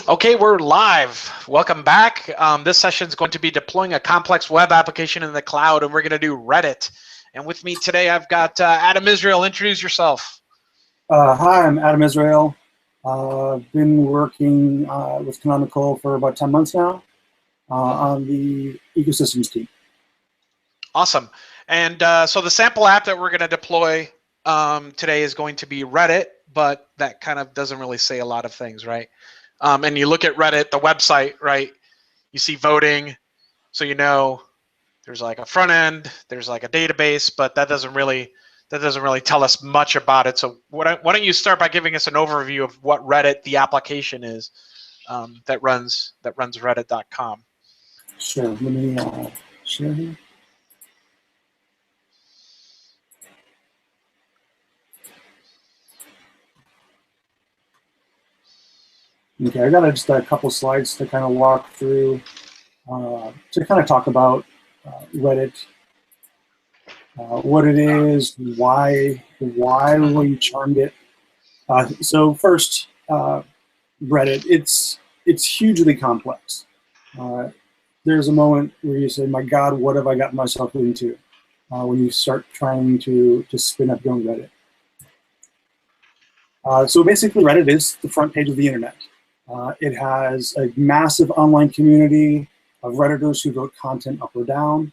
Okay, we're live. Welcome back. This session is going to be deploying a complex web application in the cloud, and we're going to do Reddit. And with me today, I've got Adam Israel. Introduce yourself. Hi, I'm Adam Israel. I've been working with Canonical for about 10 months now on the ecosystems team. Awesome. And so the sample app that we're going to deploy today is going to be Reddit, but that kind of doesn't really say a lot of things, right? And you look at Reddit, the website, right? You see voting, so you know there's like a front end, there's like a database, but that doesn't really tell us much about it. So why don't you start by giving us an overview of what Reddit, the application is that runs Reddit.com. Sure. Let me share here. Okay, I got just a couple slides to kind of walk through to kind of talk about Reddit, what it is, why we charmed it. So first, Reddit, it's hugely complex. There's a moment where you say, "My God, what have I gotten myself into?" When you start trying to spin up your own Reddit. So basically, Reddit is the front page of the internet. It has a massive online community of Redditors who vote content up or down.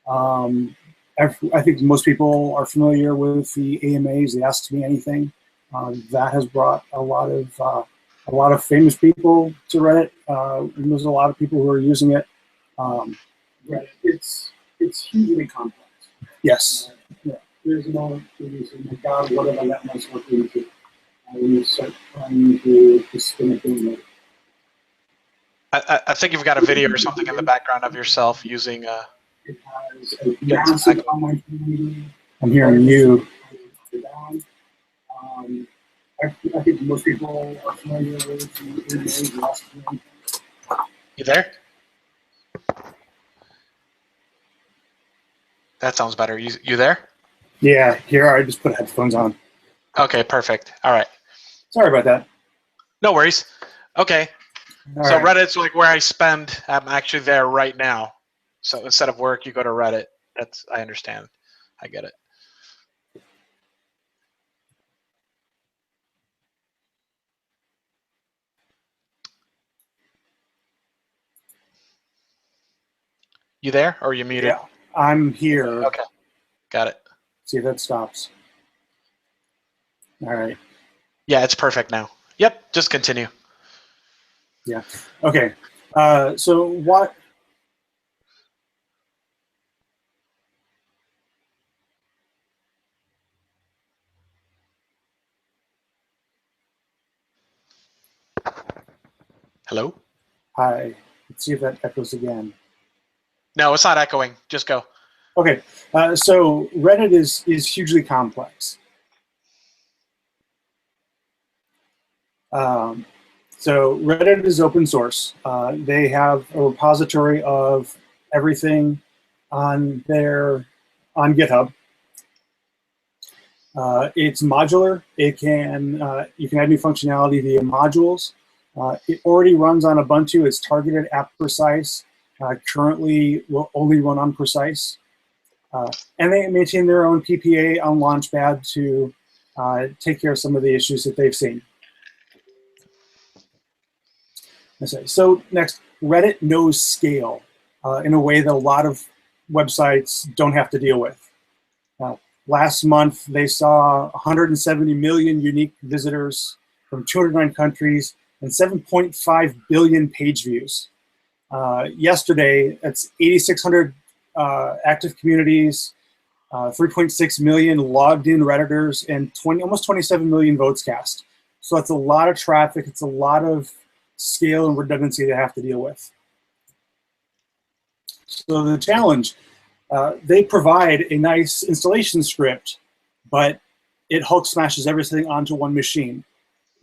I think most people are familiar with the AMAs, the Ask Me Anything. That has brought a lot of famous people to Reddit. And there's a lot of people who are using it. Reddit, it's hugely complex. Yes. Yeah. There's a moment where you say, "My God, what have I got myself into?" When you start trying to spin up in Reddit. I think you've got a video or something in the background of yourself using It has a massive online community. I'm hearing you. I think most people are familiar with the. You there? That sounds better. You there? Yeah, here I just put headphones on. Okay, perfect. All right. Sorry about that. No worries. Okay. All So right. Reddit's like where I'm actually there right now. So instead of work, you go to Reddit. I understand. I get it. You there, or are you muted? Yeah, I'm here. Okay, got it. See if that stops. All right. Yeah, it's perfect now. Yep, just continue. Yeah. Okay. So what? Hello? Hi. Let's see if that echoes again. No, it's not echoing. Just go. Okay. So Reddit is hugely complex. So Reddit is open source. They have a repository of everything on GitHub. It's modular. You can add new functionality via modules. It already runs on Ubuntu. It's targeted at Precise. Currently will only run on Precise. And they maintain their own PPA on Launchpad to take care of some of the issues that they've seen. So next, Reddit knows scale in a way that a lot of websites don't have to deal with. Last month, they saw 170 million unique visitors from 209 countries and 7.5 billion page views. Yesterday, that's 8,600 active communities, 3.6 million logged in Redditors, and almost 27 million votes cast. So that's a lot of traffic. It's a lot of scale and redundancy they have to deal with. So the challenge, they provide a nice installation script, but it Hulk smashes everything onto one machine.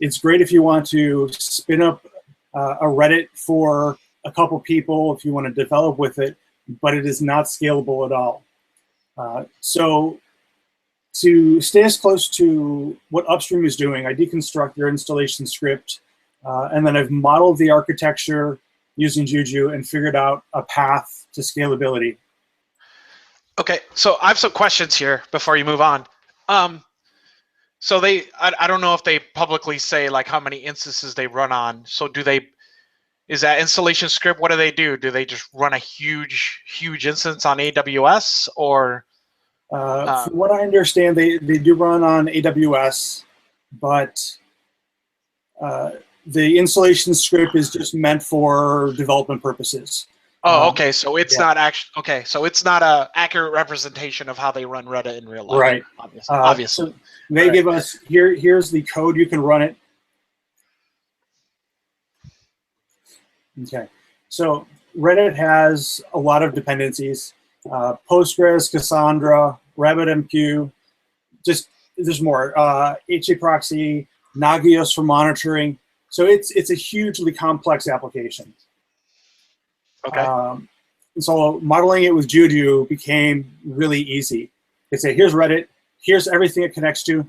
It's great if you want to spin up a Reddit for a couple people, if you want to develop with it, but it is not scalable at all. So to stay as close to what Upstream is doing, I deconstruct their installation script and then I've modeled the architecture using Juju and figured out a path to scalability. Okay, so I have some questions here before you move on. So I don't know if they publicly say like how many instances they run on. So is that installation script, what do they do? Do they just run a huge instance on AWS or? From what I understand, they do run on AWS, but the installation script is just meant for development purposes. Oh, okay. So it's not actually okay. So it's not a accurate representation of how they run Reddit in real life. Right. Obviously. So they give us here's the code, you can run it. Okay. So Reddit has a lot of dependencies. Postgres, Cassandra, RabbitMQ, just there's more. HA proxy, Nagios for monitoring. So it's a hugely complex application. Okay. So modeling it with Juju became really easy. They say, here's Reddit, here's everything it connects to.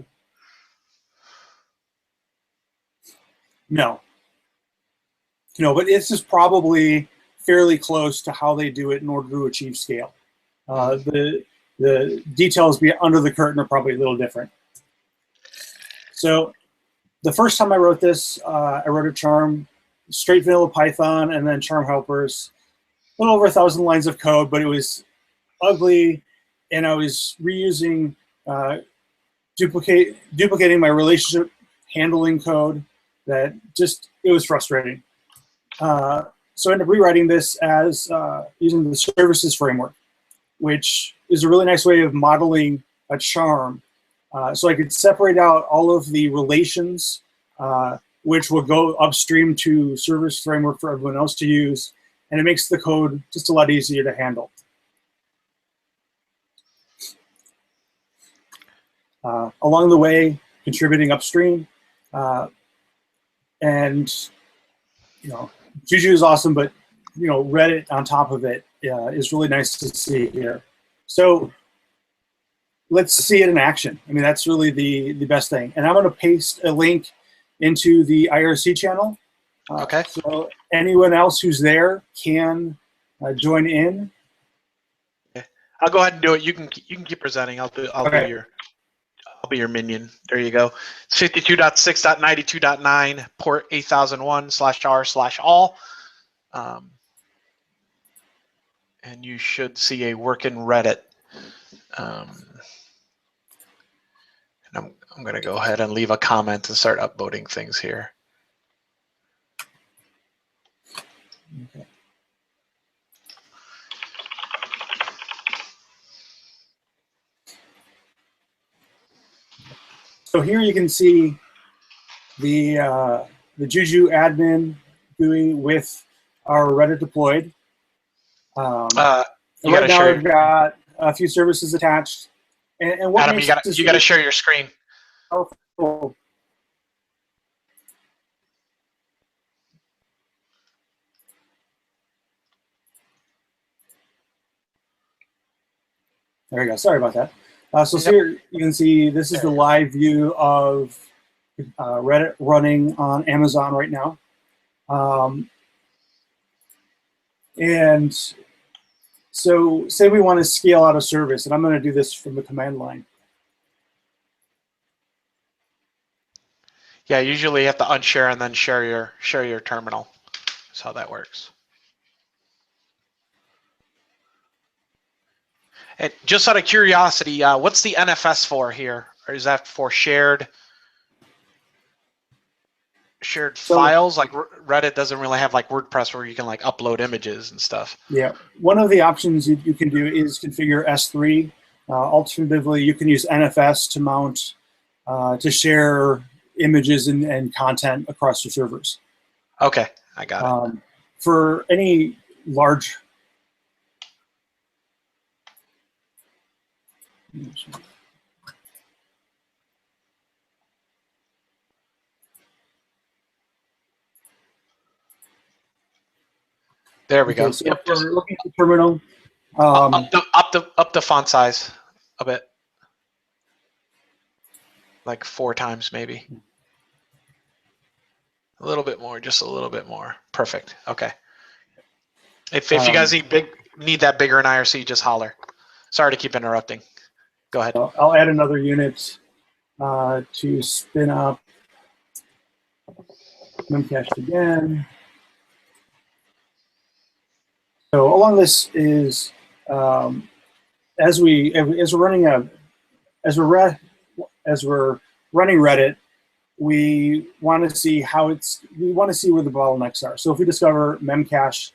No, but this is probably fairly close to how they do it in order to achieve scale. The details under the curtain are probably a little different. So the first time I wrote this, I wrote a charm, straight vanilla Python, and then charm helpers. A little over 1,000 lines of code, but it was ugly, and I was reusing, duplicating my relationship handling code. That it was frustrating. So I ended up rewriting this as using the services framework, which is a really nice way of modeling a charm. So I could separate out all of the relations, which will go upstream to service framework for everyone else to use, and it makes the code just a lot easier to handle. Along the way, contributing upstream, and Juju is awesome, but Reddit on top of it is really nice to see here. So let's see it in action. I mean, that's really the best thing. And I'm going to paste a link into the IRC channel. Okay. So anyone else who's there can join in. Okay. I'll go ahead and do it. You can keep presenting. I'll be your minion. There you go. It's 52.6.92.9 port 8001/r/all. And you should see a working Reddit. And I'm going to go ahead and leave a comment and start upvoting things here. Okay. So here you can see the Juju admin GUI with our Reddit deployed. Right now I've got a few services attached. And what Adam, you got to share your screen. Powerful. There we go. Sorry about that. So here you can see this is the live view of Reddit running on Amazon right now. And so say we want to scale out a service, and I'm going to do this from the command line. Yeah, usually you have to unshare and then share your terminal. That's how that works. And just out of curiosity, what's the NFS for here? Or is that for shared files? Like Reddit doesn't really have like WordPress where you can like upload images and stuff. Yeah, one of the options you can do is configure S3. Alternatively, you can use NFS to mount to share images and content across your servers. Okay, I got it. For any large there we go. So if we're looking at the terminal, up the font size a bit, like 4 times maybe. A little bit more, just a little bit more. Perfect. Okay. If you guys need that bigger in IRC, just holler. Sorry to keep interrupting. Go ahead. I'll add another unit to spin up Memcache again. So along this is as we're running Reddit, we want to see where the bottlenecks are. So if we discover Memcache,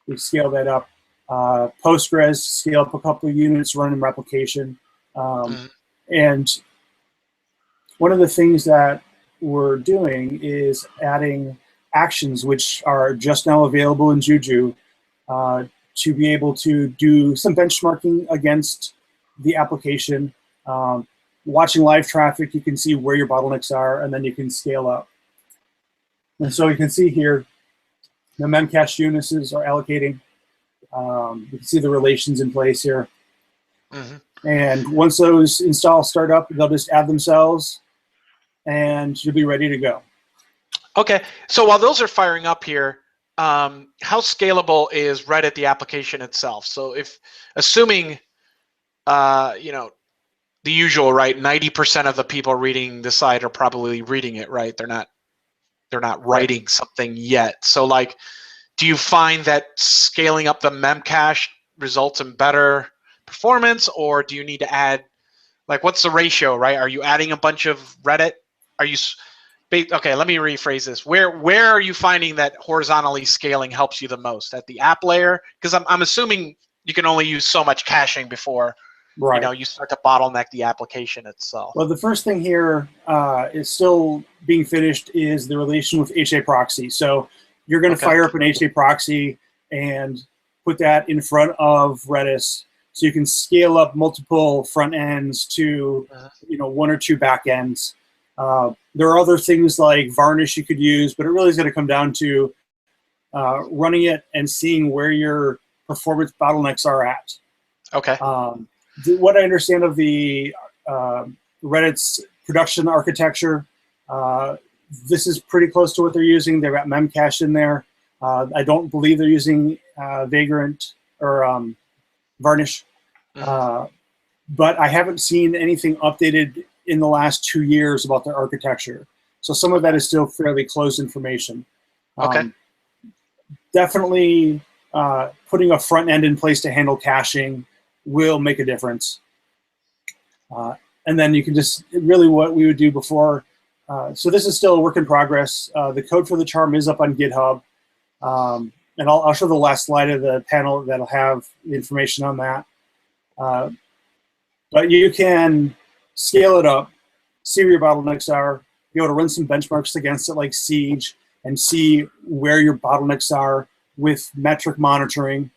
we scale that up. Postgres, scale up a couple of units, run in replication. And one of the things that we're doing is adding actions, which are just now available in Juju, to be able to do some benchmarking against the application. Watching live traffic, you can see where your bottlenecks are, and then you can scale up. And so you can see here, the Memcache units are allocating. You can see the relations in place here. And once those installs start up, they'll just add themselves, and you'll be ready to go. Okay, so while those are firing up here, how scalable is Reddit, the application itself? So if, assuming, you know, the usual, right, 90% of the people reading the site are probably reading it, right? They're not writing something yet. So like, do you find that scaling up the Memcache results in better performance, or do you need to add, like, what's the ratio, right? Are you adding a bunch of Reddit? Are you, okay, let me rephrase this. Where are you finding that horizontally scaling helps you the most? At the app layer? Because I'm assuming you can only use so much caching before you know, you start to bottleneck the application itself. Well, the first thing here is still being finished is the relation with HA proxy. So you're going to fire up an HA proxy and put that in front of Redis, so you can scale up multiple front ends to you know, 1 or 2 back ends. There are other things like varnish you could use, but it really is going to come down to running it and seeing where your performance bottlenecks are at. Okay. What I understand of the Reddit's production architecture, this is pretty close to what they're using. They've got Memcache in there. I don't believe they're using Vagrant or Varnish, but I haven't seen anything updated in the last 2 years about their architecture. So some of that is still fairly closed information. Definitely putting a front end in place to handle caching will make a difference. And then you can just, really what we would do before, so this is still a work in progress. The code for the charm is up on GitHub. And I'll show the last slide of the panel that'll have the information on that. But you can scale it up, see where your bottlenecks are, be able to run some benchmarks against it like Siege, and see where your bottlenecks are with metric monitoring,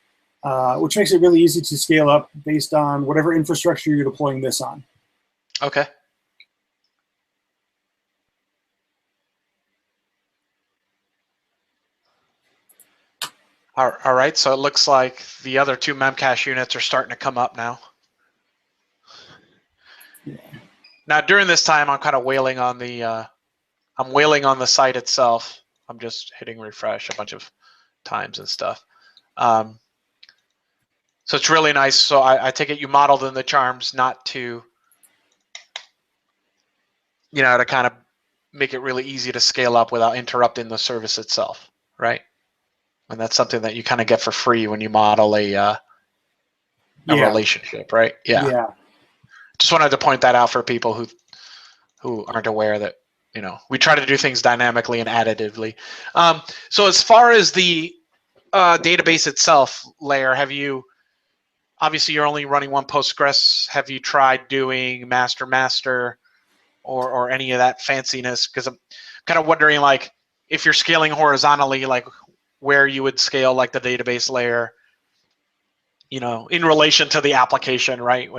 which makes it really easy to scale up based on whatever infrastructure you're deploying this on. Okay. All right, so it looks like the other 2 Memcache units are starting to come up now. Now, during this time, I'm kind of wailing on the, I'm wailing on the site itself. I'm just hitting refresh a bunch of times and stuff. So it's really nice. So I take it you modeled in the charms not to, you know, to kind of make it really easy to scale up without interrupting the service itself, right? And that's something that you kind of get for free when you model a relationship, right? Yeah. Just wanted to point that out for people who aren't aware that, you know, we try to do things dynamically and additively. So as far as the database itself layer, have you, obviously you're only running one Postgres, have you tried doing master or any of that fanciness? Because I'm kind of wondering, like, if you're scaling horizontally, like where you would scale like the database layer, you know, in relation to the application, right?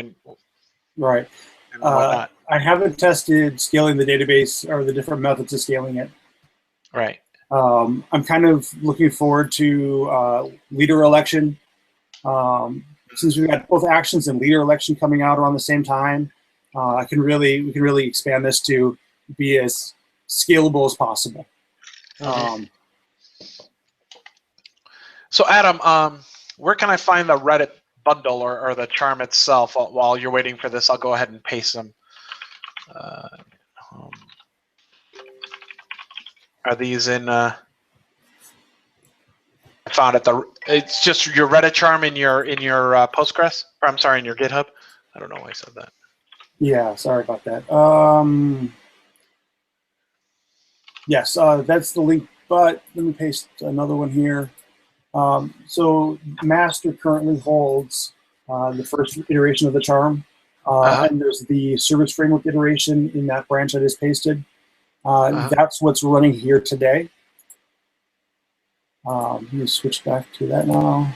Right. I haven't tested scaling the database or the different methods of scaling it. Right. I'm kind of looking forward to leader election. Since we've got both actions and leader election coming out around the same time, we can really expand this to be as scalable as possible. Mhm. So Adam, where can I find the Reddit bundle or the charm itself? While you're waiting for this, I'll go ahead and paste them. Um, are these in? I found it. It's just your Reddit charm in your Postgres. Or I'm sorry, in your GitHub. I don't know why I said that. Yeah, sorry about that. Yes, that's the link, but let me paste another one here. So master currently holds the first iteration of the charm, and there's the service framework iteration in that branch I just pasted. That's what's running here today. Let me switch back to that now.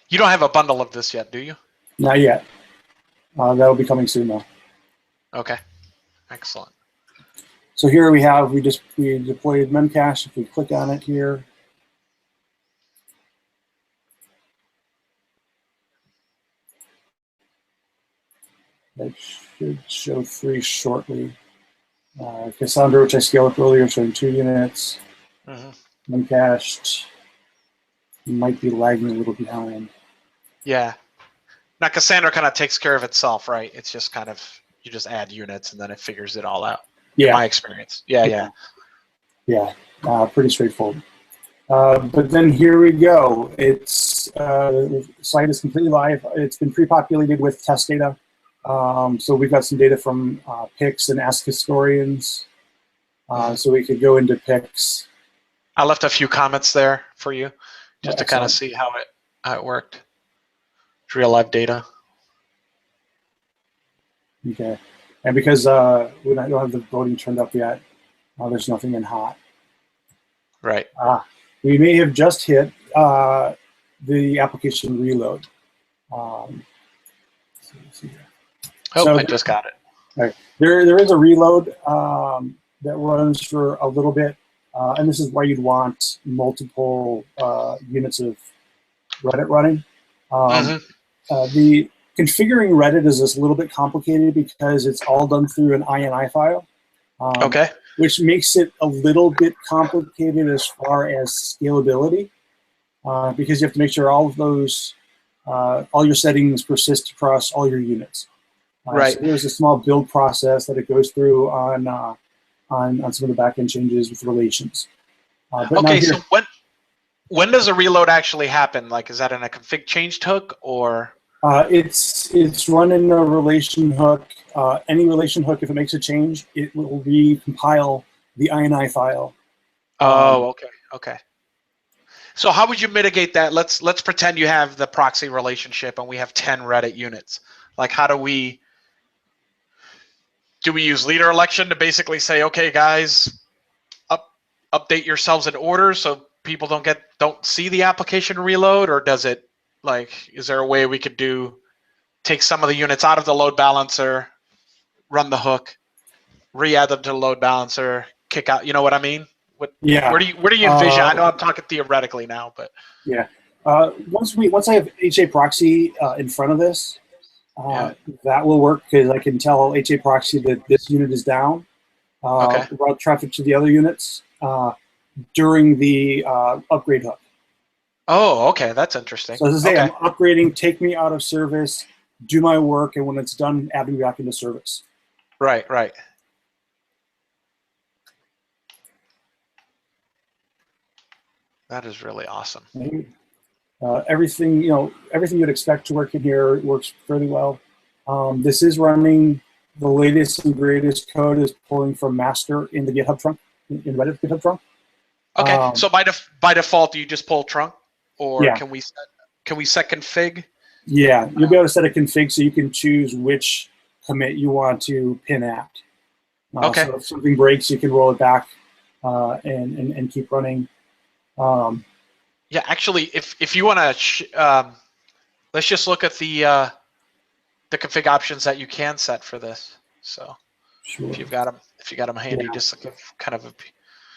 You don't have a bundle of this yet, do you? Not yet. That'll be coming soon, though. Okay, excellent. So here we deployed Memcache. If we click on it here, that should show 3 shortly. Cassandra, which I scaled up earlier, showing 2 units. Memcached might be lagging a little behind. Yeah. Now Cassandra kind of takes care of itself, right? It's just kind of, you just add units and then it figures it all out. Yeah. In my experience. Yeah. Pretty straightforward. But then here we go. It's the site is completely live. It's been pre-populated with test data. So we've got some data from PICs and Ask Historians. So we could go into PICs. I left a few comments there for you, just to kind of see how it worked. It's real live data. Okay, and because we don't have the voting turned up yet, there's nothing in hot. Right. We may have just hit the application reload. Let's see here. Oh, so I just got it. Right. There is a reload that runs for a little bit, and this is why you'd want multiple units of Reddit running. The configuring Reddit is just a little bit complicated because it's all done through an INI file. Okay. Which makes it a little bit complicated as far as scalability, because you have to make sure all of those, all your settings persist across all your units. Right. So there's a small build process that it goes through on some of the backend changes with relations. Okay, so when does a reload actually happen? Like, is that in a config changed hook or? It's run in a relation hook. Any relation hook, if it makes a change, it will recompile the INI file. Oh, okay. So how would you mitigate that? Let's pretend you have the proxy relationship and we have 10 Reddit units. Like, how do we use leader election to basically say, okay, guys, update yourselves in order so people don't see the application reload, or does it, like, is there a way we could take some of the units out of the load balancer, run the hook, re-add them to the load balancer, kick out, you know what I mean? Where do you envision? I know I'm talking theoretically now, but yeah. Once I have HA proxy in front of this, that will work, because I can tell HA proxy that this unit is down. Route traffic to the other units during the upgrade hook. Oh, okay, that's interesting. So as I say, I'm upgrading, take me out of service, do my work, and when it's done, add me back into service. Right. That is really awesome. Everything you'd expect to work in here works fairly well. This is running the latest and greatest code is pulling from master in the GitHub trunk, in Reddit GitHub trunk. Okay, so by default, do you just pull trunk, or yeah. can we set config? Yeah, you'll be able to set a config so you can choose which commit you want to pin at. Okay. So if something breaks, you can roll it back and keep running. Yeah, actually, if you want to, let's just look at the config options that you can set for this. So sure. if you've got them handy, just like kind of.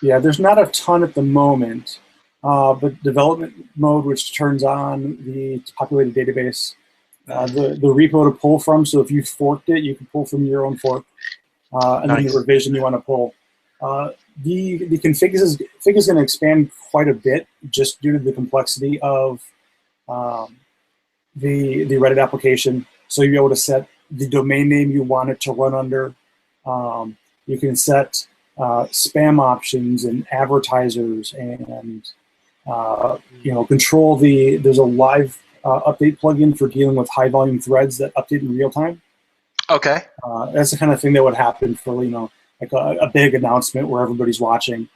Yeah, there's not a ton at the moment, but development mode, which turns on the populated database, the repo to pull from. So if you forked it, you can pull from your own fork, and then the revision you want to pull. The config is going to expand quite a bit just due to the complexity of the Reddit application. So you'll be able to set the domain name you want it to run under. You can set spam options and advertisers, and control there's a live update plugin for dealing with high volume threads that update in real time. Okay. That's the kind of thing that would happen for like a big announcement where everybody's watching.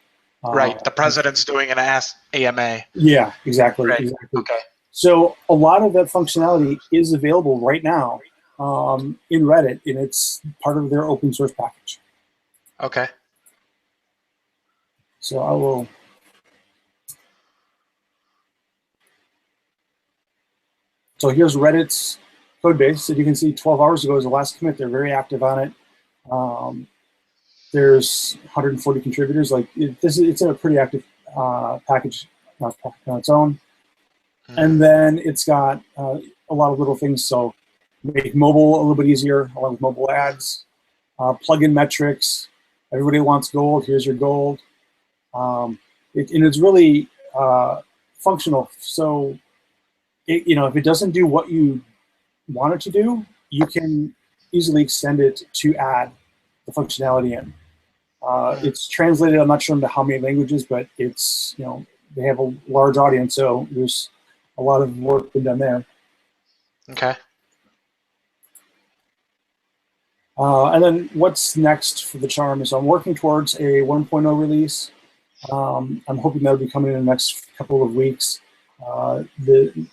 Right. The president's doing an AMA. Yeah, exactly. Right. Exactly. Okay. So a lot of that functionality is available right now in Reddit, and it's part of their open source package. Okay. So I will. So here's Reddit's code base. As you can see, 12 hours ago is the last commit. They're very active on it. There's 140 contributors. It's in a pretty active package on its own. And then it's got a lot of little things. So make mobile a little bit easier, along with mobile ads, plugin metrics. Everybody wants gold. Here's your gold. And it's really functional. So if it doesn't do what you want it to do, you can easily extend it to add the functionality in. It's translated, I'm not sure into how many languages, but it's, they have a large audience, so there's a lot of work been done there. Okay. And then what's next for the charm is I'm working towards a 1.0 release. I'm hoping that'll be coming in the next couple of weeks. The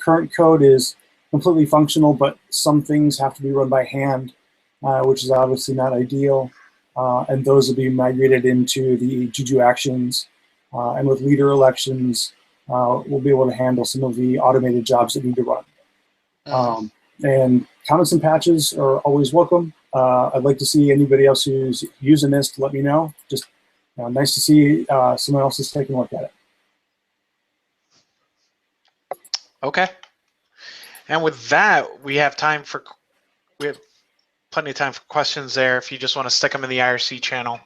current code is completely functional, but some things have to be run by hand, which is obviously not ideal. And those will be migrated into the Juju actions. And with leader elections, we'll be able to handle some of the automated jobs that need to run. And comments and patches are always welcome. I'd like to see anybody else who's using this to let me know. Just nice to see someone else is taking a look at it. Okay. And with that, we have plenty of time for questions there if you just want to stick them in the IRC channel.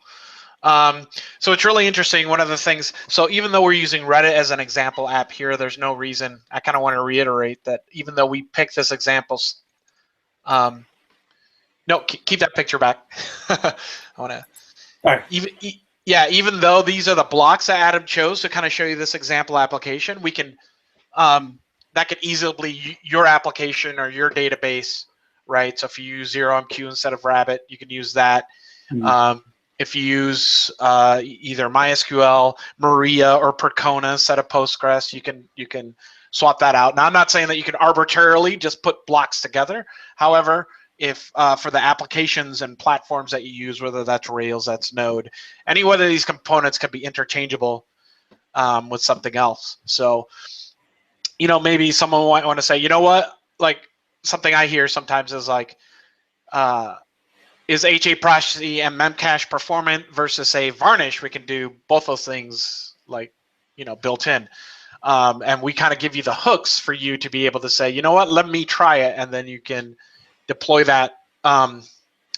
So it's really interesting. One of the things, so even though we're using Reddit as an example app here, there's no reason, I kind of want to reiterate that even though we picked this example, no, keep that picture back. I want to, right. Even though these are the blocks that Adam chose to kind of show you this example application, we can, that could easily be your application or your database, right? So if you use 0MQ instead of Rabbit, you can use that. If you use either MySQL, Maria, or Percona instead of Postgres, you can swap that out. Now, I'm not saying that you can arbitrarily just put blocks together. However, if for the applications and platforms that you use, whether that's Rails, that's Node, any one of these components can be interchangeable with something else. So, maybe someone might want to say, you know what, like something I hear sometimes is like, is HA Proxy and Memcache performant versus say Varnish? We can do both those things built in. And we kind of give you the hooks for you to be able to say, you know what, let me try it. And then you can deploy that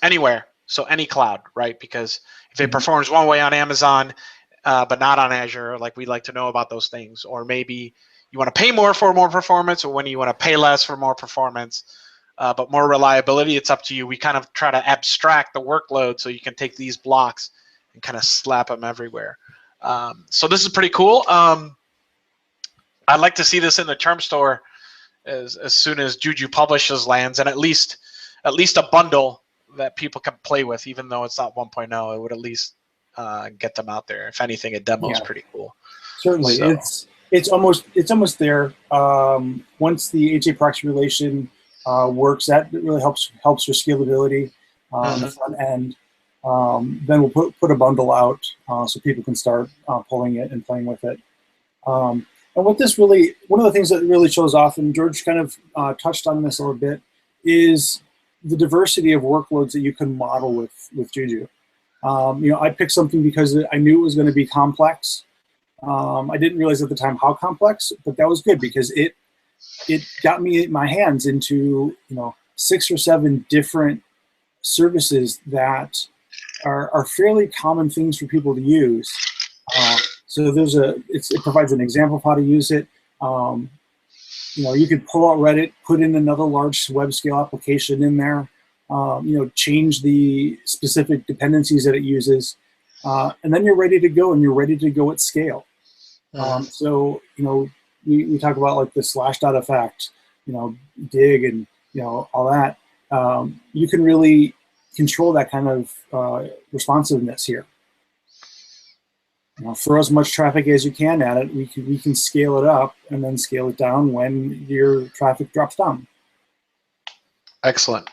anywhere. So any cloud, right? Because if it performs one way on Amazon, but not on Azure, like we like to know about those things. Or maybe you want to pay more for more performance, or when you want to pay less for more performance, but more reliability, it's up to you. We kind of try to abstract the workload so you can take these blocks and kind of slap them everywhere. So this is pretty cool. I'd like to see this in the term store as soon as Juju publishes lands, and at least a bundle that people can play with, even though it's not 1.0. It would at least get them out there. If anything, a demo is pretty cool. Certainly, so. It's almost there. Once the HA proxy relation works, that really helps your scalability on the front end. Then we'll put a bundle out so people can start pulling it and playing with it. And what this really, one of the things that really shows off, and George kind of touched on this a little bit, is the diversity of workloads that you can model with Juju. I picked something because I knew it was going to be complex. I didn't realize at the time how complex, but that was good because it it got me my hands into 6 or 7 different services that are fairly common things for people to use. So it provides an example of how to use it. You could pull out Reddit, put in another large web scale application in there, change the specific dependencies that it uses, and then you're ready to go, and you're ready to go at scale. So we talk about like the slashdot effect, dig and all that. You can really control that kind of responsiveness here. Throw as much traffic as you can at it. We can scale it up and then scale it down when your traffic drops down. Excellent.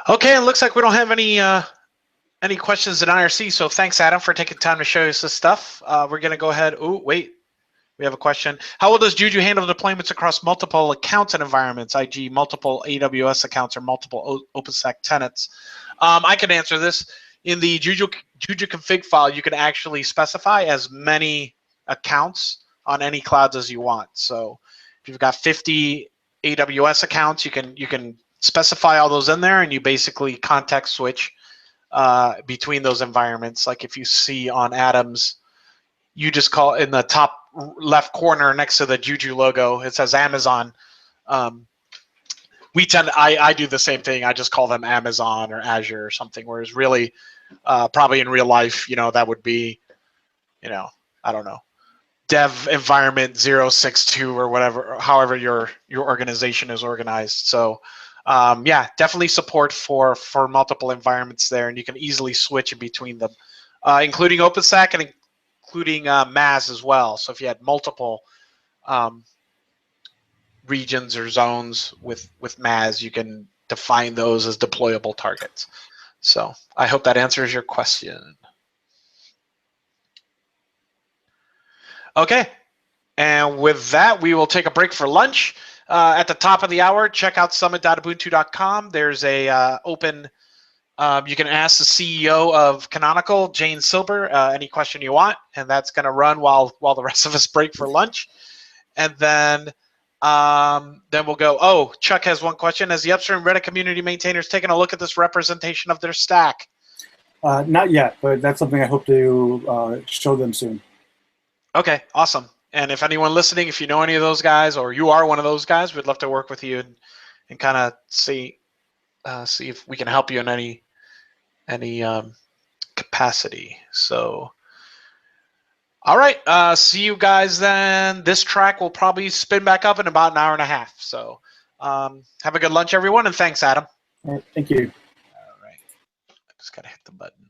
Okay, it looks like we don't have any questions in IRC, so thanks, Adam, for taking time to show us this stuff. We're going to go ahead. Oh, wait. We have a question. How well does Juju handle deployments across multiple accounts and environments, e.g. multiple AWS accounts or multiple OpenStack tenants? I can answer this. In the Juju config file, you can actually specify as many accounts on any clouds as you want. So if you've got 50 AWS accounts, you can specify all those in there, and you basically context switch between those environments. Like if you see on Adam's, you just call in the top left corner next to the Juju logo, it says Amazon. I do the same thing. I just call them Amazon or Azure or something, whereas really probably in real life, that would be, I don't know, dev environment 062 or whatever, however your organization is organized. So yeah, definitely support for multiple environments there, and you can easily switch in between them, including OpenStack and including MAS as well. So if you had multiple regions or zones with MAS, you can define those as deployable targets. So I hope that answers your question. Okay, and with that, we will take a break for lunch. At the top of the hour, check out summit.ubuntu.com. There's a open, you can ask the CEO of Canonical, Jane Silber, any question you want, and that's going to run while the rest of us break for lunch. And then we'll go, oh, Chuck has one question. Has the upstream Reddit community maintainers taken a look at this representation of their stack? Not yet, but that's something I hope to show them soon. Okay, awesome. And if anyone listening, if you know any of those guys or you are one of those guys, we'd love to work with you and kind of see if we can help you in any capacity. So, all right, see you guys then. This track will probably spin back up in about an hour and a half. So have a good lunch, everyone, and thanks, Adam. All right, thank you. All right, I just got to hit the button.